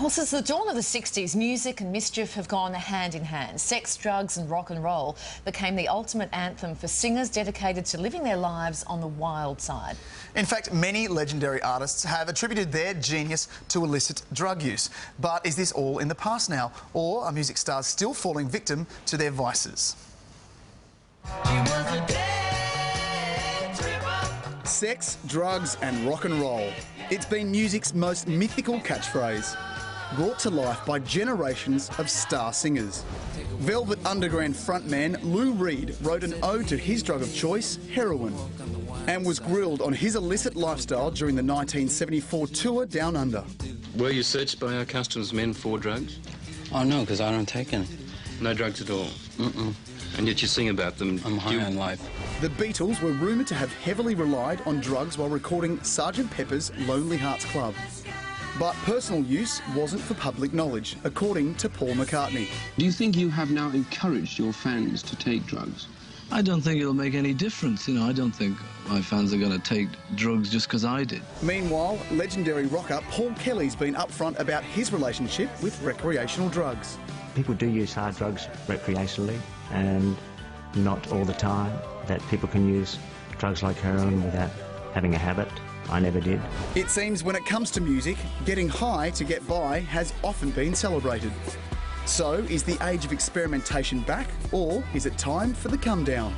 Well, since the dawn of the 60s, music and mischief have gone hand in hand. Sex, drugs and rock and roll became the ultimate anthem for singers dedicated to living their lives on the wild side. In fact, many legendary artists have attributed their genius to illicit drug use. But is this all in the past now? Or are music stars still falling victim to their vices? Sex, drugs and rock and roll. It's been music's most mythical catchphrase, brought to life by generations of star singers. Velvet Underground frontman Lou Reed wrote an ode to his drug of choice, heroin, and was grilled on his illicit lifestyle during the 1974 tour Down Under. Were you searched by our customs men for drugs? Oh no, because I don't take any. No drugs at all? Mm-mm. And yet you sing about them. I'm high on life. The Beatles were rumoured to have heavily relied on drugs while recording Sgt. Pepper's Lonely Hearts Club. But personal use wasn't for public knowledge, according to Paul McCartney. Do you think you have now encouraged your fans to take drugs? I don't think it'll make any difference. You know, I don't think my fans are going to take drugs just because I did. Meanwhile, legendary rocker Paul Kelly's been upfront about his relationship with recreational drugs. People do use hard drugs recreationally, and not all the time that people can use drugs like heroin without having a habit. I never did. It seems when it comes to music, getting high to get by has often been celebrated. So, is the age of experimentation back, or is it time for the come down?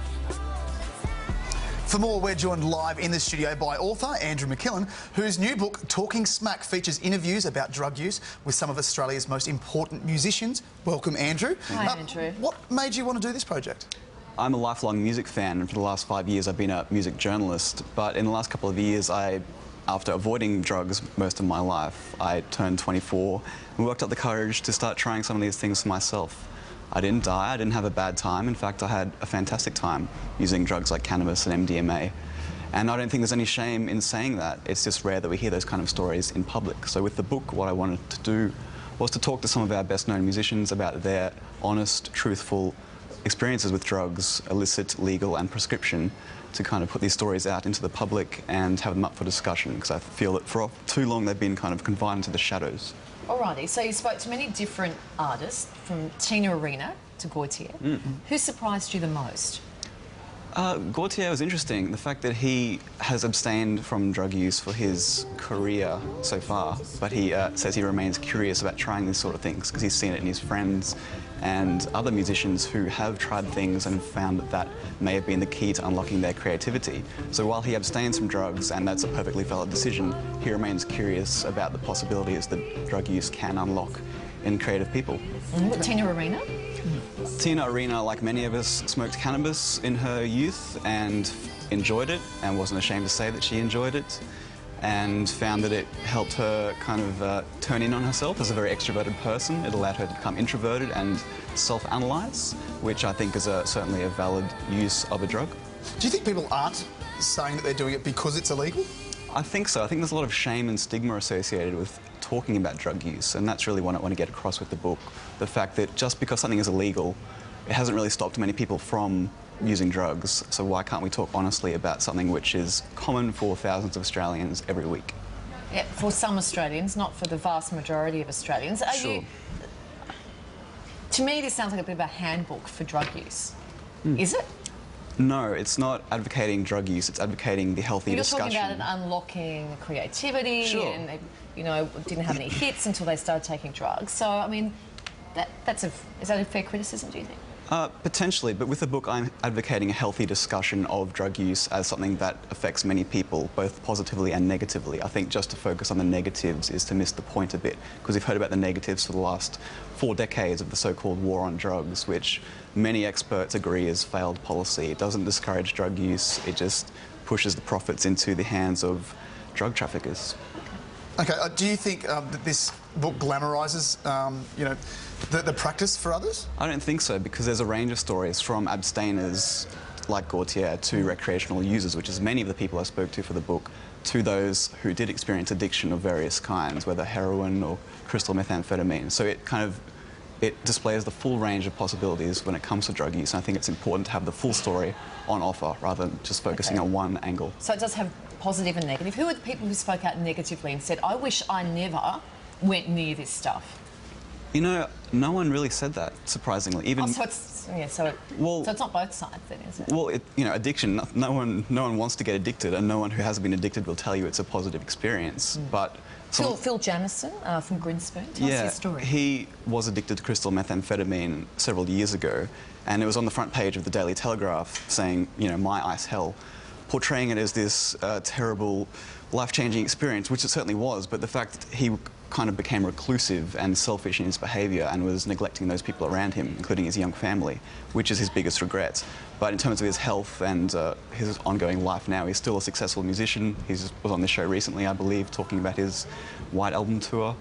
For more, we're joined live in the studio by author Andrew McMillen, whose new book, Talking Smack, features interviews about drug use with some of Australia's most important musicians. Welcome, Andrew. Hi, Andrew. What made you want to do this project? I'm a lifelong music fan, and for the last 5 years I've been a music journalist. But in the last couple of years, after avoiding drugs most of my life, I turned 24 and worked up the courage to start trying some of these things for myself. I didn't die, I didn't have a bad time. In fact, I had a fantastic time using drugs like cannabis and MDMA. And I don't think there's any shame in saying that. It's just rare that we hear those kind of stories in public. So with the book, what I wanted to do was to talk to some of our best-known musicians about their honest, truthful experiences with drugs, illicit, legal and prescription, to kind of put these stories out into the public and have them up for discussion, because I feel that for too long they've been kind of confined to the shadows. Alrighty, so you spoke to many different artists, from Tina Arena to Gautier. Who surprised you the most? Gautier was interesting. The fact that he has abstained from drug use for his career so far, but he says he remains curious about trying these sort of things because he's seen it in his friends and other musicians who have tried things and found that that may have been the key to unlocking their creativity. So while he abstains from drugs, and that's a perfectly valid decision, he remains curious about the possibilities that drug use can unlock in creative people. Tina Arena? Tina Arena, like many of us, smoked cannabis in her youth and enjoyed it, and wasn't ashamed to say that she enjoyed it, and found that it helped her kind of turn in on herself as a very extroverted person. It allowed her to become introverted and self-analyse, which I think is certainly a valid use of a drug. Do you think people aren't saying that they're doing it because it's illegal? I think so. I think there's a lot of shame and stigma associated with talking about drug use, and that's really what I want to get across with the book. The fact that just because something is illegal, it hasn't really stopped many people from using drugs, so why can't we talk honestly about something which is common for thousands of Australians every week? Yeah, for some Australians, not for the vast majority of Australians. Sure. To me, this sounds like a bit of a handbook for drug use. Is it? No, it's not advocating drug use, it's advocating the healthy discussion. You're talking about it unlocking creativity, Sure. and they, you know, didn't have any hits until they started taking drugs. So, I mean, is that a fair criticism, do you think? Potentially, but with the book I'm advocating a healthy discussion of drug use as something that affects many people, both positively and negatively. I think just to focus on the negatives is to miss the point a bit, because we've heard about the negatives for the last 4 decades of the so-called war on drugs, which many experts agree is failed policy. It doesn't discourage drug use, it just pushes the profits into the hands of drug traffickers. Okay, do you think that this book glamorises, you know, the practice for others? I don't think so, because there's a range of stories from abstainers like Gautier to recreational users, which is many of the people I spoke to for the book, to those who did experience addiction of various kinds, whether heroin or crystal methamphetamine. So it displays the full range of possibilities when it comes to drug use, and I think it's important to have the full story on offer rather than just focusing on one angle. So it does have positive and negative. Who are the people who spoke out negatively and said, I wish I never went near this stuff? You know, no one really said that, surprisingly. Even so it's so it's not both sides, then, is it? Well, you know, addiction. No one wants to get addicted, and no one who has been addicted will tell you it's a positive experience. But Phil Jamieson from Grinspoon, tell us your story. He was addicted to crystal methamphetamine several years ago, and it was on the front page of the Daily Telegraph saying, you know, my ice hell, portraying it as this terrible, life-changing experience, which it certainly was. But the fact that he kind of became reclusive and selfish in his behaviour and was neglecting those people around him, including his young family, which is his biggest regret. But in terms of his health and his ongoing life now, he's still a successful musician. He was on this show recently, I believe, talking about his White Album tour.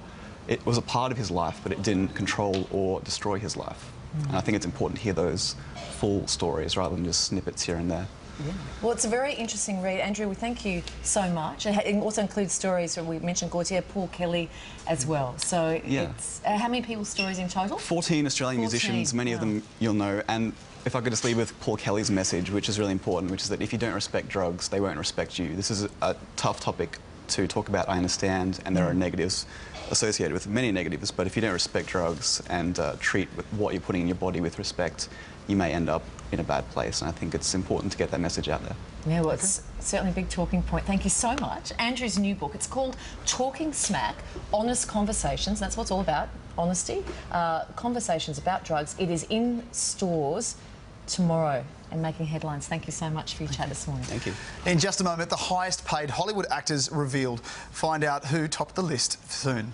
It was a part of his life, but it didn't control or destroy his life. And I think it's important to hear those full stories rather than just snippets here and there. Yeah. Well, it's a very interesting read. Andrew, we thank you so much. It also includes stories, we mentioned Gautier, Paul Kelly as well. So it's, how many people's stories in total? 14 Australian musicians, many of them you'll know. And if I could just leave with Paul Kelly's message, which is really important, which is that if you don't respect drugs, they won't respect you. This is a tough topic to talk about, I understand, and there are negatives associated with many negatives, but if you don't respect drugs and treat what you're putting in your body with respect, you may end up in a bad place, and I think it's important to get that message out there. Yeah, well, it's certainly a big talking point. Thank you so much. Andrew's new book, it's called Talking Smack, Honest Conversations. That's what it's all about, honesty. Conversations about drugs. It is in stores tomorrow and making headlines. Thank you so much for your chat this morning. Thank you. In just a moment, the highest paid Hollywood actors revealed. Find out who topped the list soon.